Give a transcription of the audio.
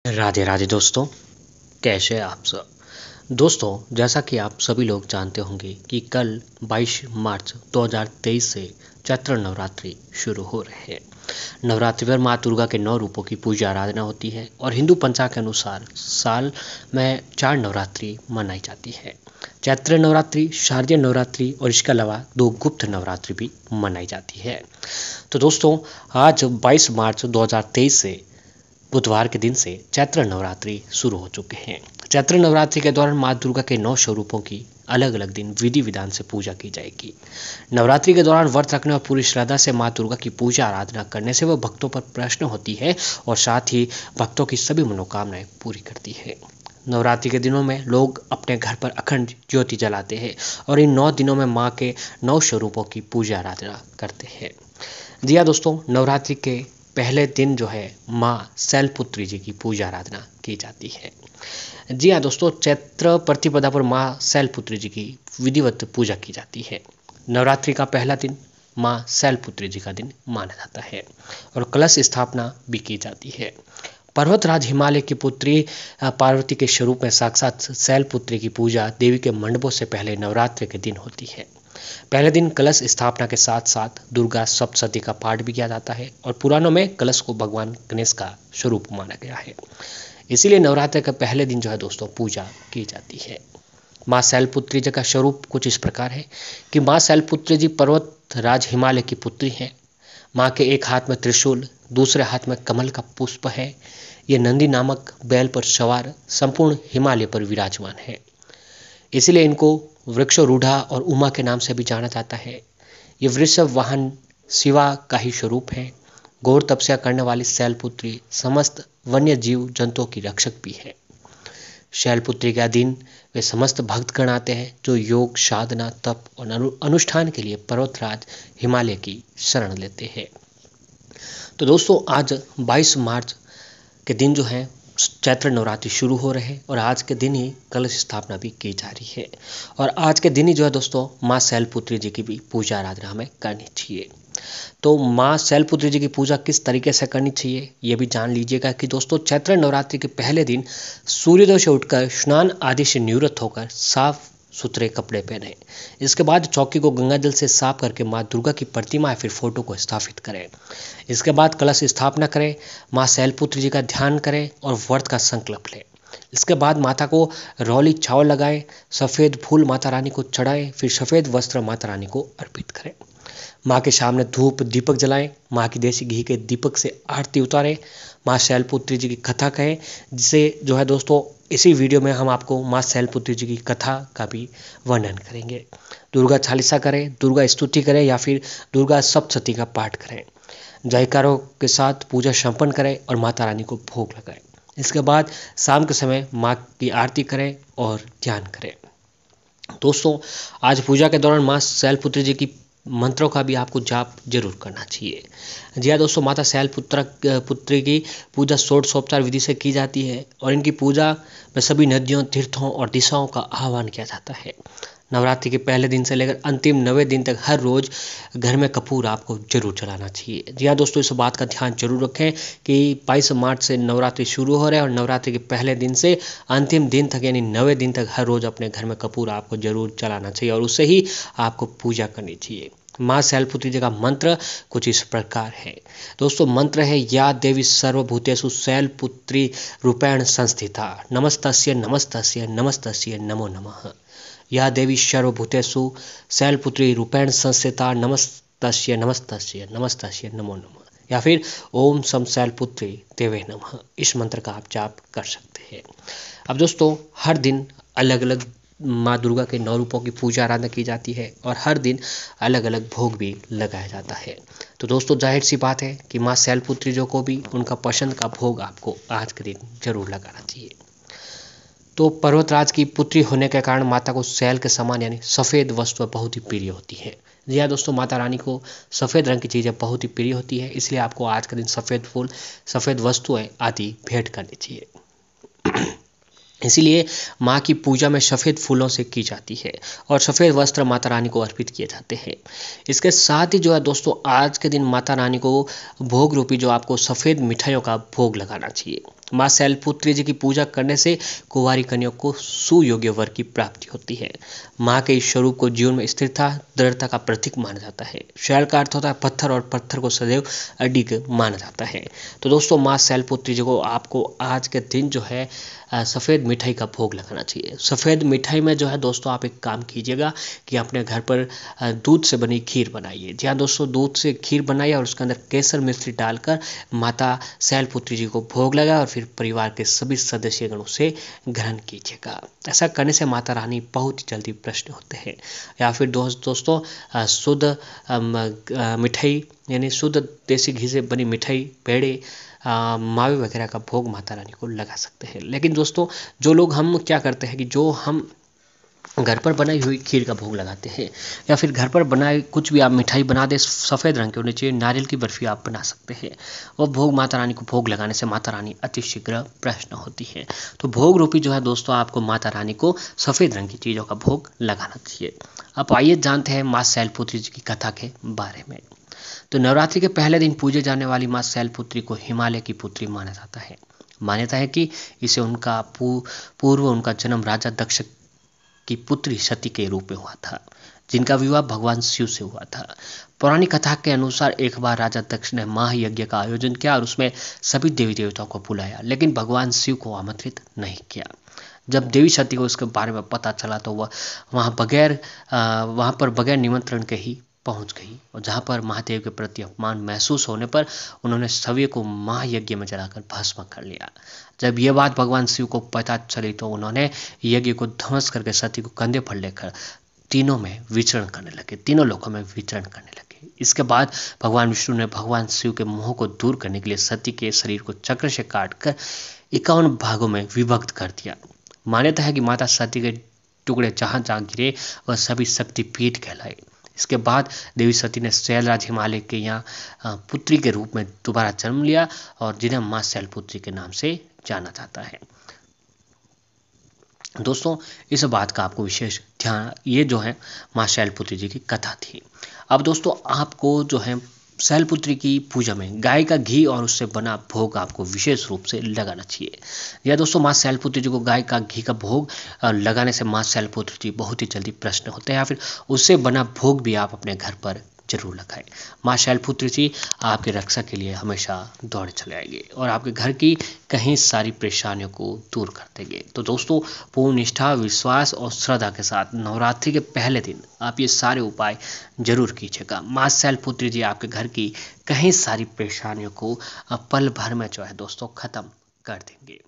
राधे राधे दोस्तों, कैसे हैं आप सब। दोस्तों, जैसा कि आप सभी लोग जानते होंगे कि कल 22 मार्च 2023 से चैत्र नवरात्रि शुरू हो रहे हैं। नवरात्रि पर माँ दुर्गा के 9 रूपों की पूजा आराधना होती है और हिंदू पंचांग के अनुसार साल में 4 नवरात्रि मनाई जाती है। चैत्र नवरात्रि, शारदीय नवरात्रि और इसके अलावा 2 गुप्त नवरात्रि भी मनाई जाती है। तो दोस्तों, आज 22 मार्च 2023 से बुधवार के दिन से चैत्र नवरात्रि शुरू हो चुके हैं। चैत्र नवरात्रि के दौरान माँ दुर्गा के 9 स्वरूपों की अलग अलग दिन विधि विधान से पूजा की जाएगी। नवरात्रि के दौरान व्रत रखने और पूरी श्रद्धा से माँ दुर्गा की पूजा आराधना करने से वह भक्तों पर प्रसन्न होती है और साथ ही भक्तों की सभी मनोकामनाएं पूरी करती है। नवरात्रि के दिनों में लोग अपने घर पर अखंड ज्योति जलाते हैं और इन 9 दिनों में माँ के 9 स्वरूपों की पूजा आराधना करते हैं। जी हाँ दोस्तों, नवरात्रि के पहले दिन जो है माँ शैलपुत्री जी की पूजा आराधना की जाती है। जी हाँ दोस्तों, चैत्र प्रतिपदा पर माँ शैलपुत्री जी की विधिवत पूजा की जाती है। नवरात्रि का पहला दिन माँ शैलपुत्री जी का दिन माना जाता है और कलश स्थापना भी की जाती है। पर्वतराज हिमालय की पुत्री पार्वती के स्वरूप में साक्षात शैलपुत्री की पूजा देवी के मंडपों से पहले नवरात्रि के दिन होती है। पहले दिन कलश स्थापना के साथ साथ दुर्गा सप्तशती का पाठ भी किया जाता है और पुराणों में कलश को भगवान गणेश का स्वरूप माना गया है। इसीलिए नवरात्र के पहले दिन जो है दोस्तों पूजा की जाती है। माँ शैलपुत्री जी का स्वरूप कुछ इस प्रकार है कि माँ शैलपुत्री जी पर्वतराज हिमालय की पुत्री हैं। माँ के एक हाथ में त्रिशूल, दूसरे हाथ में कमल का पुष्प है। ये नंदी नामक बैल पर सवार संपूर्ण हिमालय पर विराजमान है। इसलिए इनको वृक्षरूढ़ा और उमा के नाम से भी जाना जाता है। ये वृषभ वाहन शिवा का ही स्वरूप है। घोर तपस्या करने वाली शैलपुत्री समस्त वन्य जीव जंतुओं की रक्षक भी है। शैलपुत्री का दिन वे समस्त भक्तगण आते हैं जो योग, साधना, तप और अनुष्ठान के लिए पर्वतराज हिमालय की शरण लेते हैं। तो दोस्तों, आज 22 मार्च के दिन जो है चैत्र नवरात्रि शुरू हो रहे हैं और आज के दिन ही कलश स्थापना भी की जा रही है और आज के दिन ही जो है दोस्तों माँ शैलपुत्री जी की भी पूजा आराधना हमें करनी चाहिए। तो माँ शैलपुत्री जी की पूजा किस तरीके से करनी चाहिए ये भी जान लीजिएगा कि दोस्तों चैत्र नवरात्रि के पहले दिन सूर्योदय से उठकर स्नान आदि से निवृत्त होकर साफ सुथरे कपड़े पहने। इसके बाद चौकी को गंगा जल से साफ करके माँ दुर्गा की प्रतिमा या फिर फोटो को स्थापित करें। इसके बाद कलश स्थापना करें, माँ शैलपुत्री जी का ध्यान करें और व्रत का संकल्प लें। इसके बाद माता को रौली चावल लगाएं, सफ़ेद फूल माता रानी को चढ़ाएं, फिर सफ़ेद वस्त्र माता रानी को अर्पित करें। माँ के सामने धूप दीपक जलाएं, माँ की देसी घी के दीपक से आरती उतारें, माँ शैलपुत्री जी की कथा कहें, जिसे जो है दोस्तों इसी वीडियो में हम आपको माँ शैलपुत्री जी की कथा का भी वर्णन करेंगे। दुर्गा चालीसा करें, दुर्गा स्तुति करें या फिर दुर्गा सप्तशती का पाठ करें। जयकारों के साथ पूजा संपन्न करें और माता रानी को भोग लगाएं। इसके बाद शाम के समय माँ की आरती करें और ध्यान करें। दोस्तों, आज पूजा के दौरान माँ शैलपुत्री जी की मंत्रों का भी आपको जाप जरूर करना चाहिए। जी हाँ दोस्तों, माता शैलपुत्री की पूजा षोडशोपचार विधि से की जाती है और इनकी पूजा में सभी नदियों, तीर्थों और दिशाओं का आह्वान किया जाता है। नवरात्रि के पहले दिन से लेकर अंतिम 9वें दिन तक हर रोज घर में कपूर आपको जरूर जलाना चाहिए। जी हाँ दोस्तों, इस बात का ध्यान जरूर रखें कि 22 मार्च से नवरात्रि शुरू हो रहा है और नवरात्रि के पहले दिन से अंतिम दिन तक यानी 9वें दिन तक हर रोज अपने घर में कपूर आपको जरूर जलाना चाहिए और उससे ही आपको पूजा करनी चाहिए। माँ शैलपुत्री जी का मंत्र कुछ इस प्रकार है। दोस्तों, मंत्र है या देवी सर्वभूतेषु शैलपुत्री रूपेण संस्थिता, नमस्तस्य नमस्तस्य नमस्तस्य नमो नमः। या देवी सर्वभूतेषु शैलपुत्री रूपेण संस्थिता, नमस्तस्य नमस्तस्य नमस्तस्य नमो नमः। या फिर ओम सम शैलपुत्री देवे नमः। इस मंत्र का आप जाप कर सकते हैं। अब दोस्तों, हर दिन अलग अलग माँ दुर्गा के 9 रूपों की पूजा आराधना की जाती है और हर दिन अलग अलग भोग भी लगाया जाता है। तो दोस्तों, जाहिर सी बात है कि माँ शैलपुत्री जी को भी उनका पसंद का भोग आपको आज के दिन जरूर लगाना चाहिए। तो पर्वतराज की पुत्री होने के कारण माता को शैल के समान यानी सफ़ेद वस्तु बहुत ही प्रिय होती है। जी हाँ दोस्तों, माता रानी को सफ़ेद रंग की चीज़ें बहुत ही प्रिय होती है, इसलिए आपको आज के दिन सफ़ेद फूल, सफ़ेद वस्तुएं आदि भेंट करनी चाहिए। इसीलिए माँ की पूजा में सफ़ेद फूलों से की जाती है और सफ़ेद वस्त्र माता रानी को अर्पित किए जाते हैं। इसके साथ ही जो है दोस्तों आज के दिन माता रानी को भोग रूपी जो आपको सफ़ेद मिठाइयों का भोग लगाना चाहिए। माँ शैलपुत्री जी की पूजा करने से कुंवारी कन्याओं को सुयोग्य वर की प्राप्ति होती है। माँ के इस स्वरूप को जीवन में स्थिरता दृढ़ता का प्रतीक माना जाता है। शैल का अर्थ होता है पत्थर और पत्थर को सदैव अडिग माना जाता है। तो दोस्तों माँ शैलपुत्री जी को आपको आज के दिन जो है सफ़ेद मिठाई का भोग लगाना चाहिए। सफ़ेद मिठाई में जो है दोस्तों आप एक काम कीजिएगा कि अपने घर पर दूध से बनी खीर बनाइए। जी हाँ दोस्तों, दूध से खीर बनाइए और उसके अंदर केसर मिश्री डालकर माता शैलपुत्री जी को भोग लगाए और फिर परिवार के सभी सदस्यगण उसे ग्रहण कीजिएगा। ऐसा करने से माता रानी बहुत जल्दी प्रसन्न होते हैं। या फिर दोस्तों शुद्ध मिठाई यानी शुद्ध देसी घी से बनी मिठाई, पेड़े, मावे वगैरह का भोग माता रानी को लगा सकते हैं। लेकिन दोस्तों जो लोग हम क्या करते हैं कि जो हम घर पर बनाई हुई खीर का भोग लगाते हैं या फिर घर पर बनाए कुछ भी आप मिठाई बना दे, सफ़ेद रंग के होने चाहिए, नारियल की बर्फी आप बना सकते हैं और भोग माता रानी को भोग लगाने से माता रानी अति शीघ्र प्रसन्न होती है। तो भोग रूपी जो है दोस्तों आपको माता रानी को सफ़ेद रंग की चीज़ों का भोग लगाना चाहिए। अब आइए जानते हैं माँ शैलपुत्री जी की कथा के बारे में। तो नवरात्रि के पहले दिन पूजे जाने वाली माँ शैलपुत्री को हिमालय की पुत्री माना जाता है। मान्यता है कि इसे उनका पूर्व उनका जन्म राजा दक्ष की पुत्री सती के रूप में हुआ था, जिनका विवाह भगवान शिव से हुआ था। पौराणिक कथा के अनुसार एक बार राजा दक्ष ने महायज्ञ का आयोजन किया और उसमें सभी देवी देवताओं को बुलाया, लेकिन भगवान शिव को आमंत्रित नहीं किया। जब देवी सती को इसके बारे में पता चला तो वह वहाँ पर बगैर निमंत्रण के ही पहुंच गई और जहाँ पर महादेव के प्रति अपमान महसूस होने पर उन्होंने सभी को महायज्ञ में जलाकर भस्म कर लिया। जब यह बात भगवान शिव को पता चली तो उन्होंने यज्ञ को ध्वंस करके सती को कंधे पर लेकर तीनों लोकों में विचरण करने लगे। इसके बाद भगवान विष्णु ने भगवान शिव के मोह को दूर करने के लिए सती के शरीर को चक्र से काटकर 51 भागों में विभक्त कर दिया। मान्यता है कि माता सती के टुकड़े जहाँ जहाँ गिरे वह सभी शक्तिपीठ कहलाए। इसके बाद देवी सती ने शैलराज हिमालय के यहाँ पुत्री के रूप में दोबारा जन्म लिया और जिन्हें माँ शैलपुत्री के नाम से जाना जाता है। दोस्तों इस बात का आपको विशेष ध्यान, ये जो है माँ शैलपुत्री जी की कथा थी। अब दोस्तों आपको जो है शैलपुत्री की पूजा में गाय का घी और उससे बना भोग आपको विशेष रूप से लगाना चाहिए। या दोस्तों माँ शैलपुत्री जी को गाय का घी का भोग लगाने से माँ शैलपुत्री जी बहुत ही जल्दी प्रसन्न होते हैं, या फिर उससे बना भोग भी आप अपने घर पर जरूर लगाएं। माँ शैलपुत्री जी आपकी रक्षा के लिए हमेशा दौड़े चले आएंगे और आपके घर की कहीं सारी परेशानियों को दूर कर देंगे। तो दोस्तों पूर्ण निष्ठा, विश्वास और श्रद्धा के साथ नवरात्रि के पहले दिन आप ये सारे उपाय जरूर कीजिएगा। माँ शैलपुत्री जी आपके घर की कहीं सारी परेशानियों को पल भर में जो है दोस्तों खत्म कर देंगे।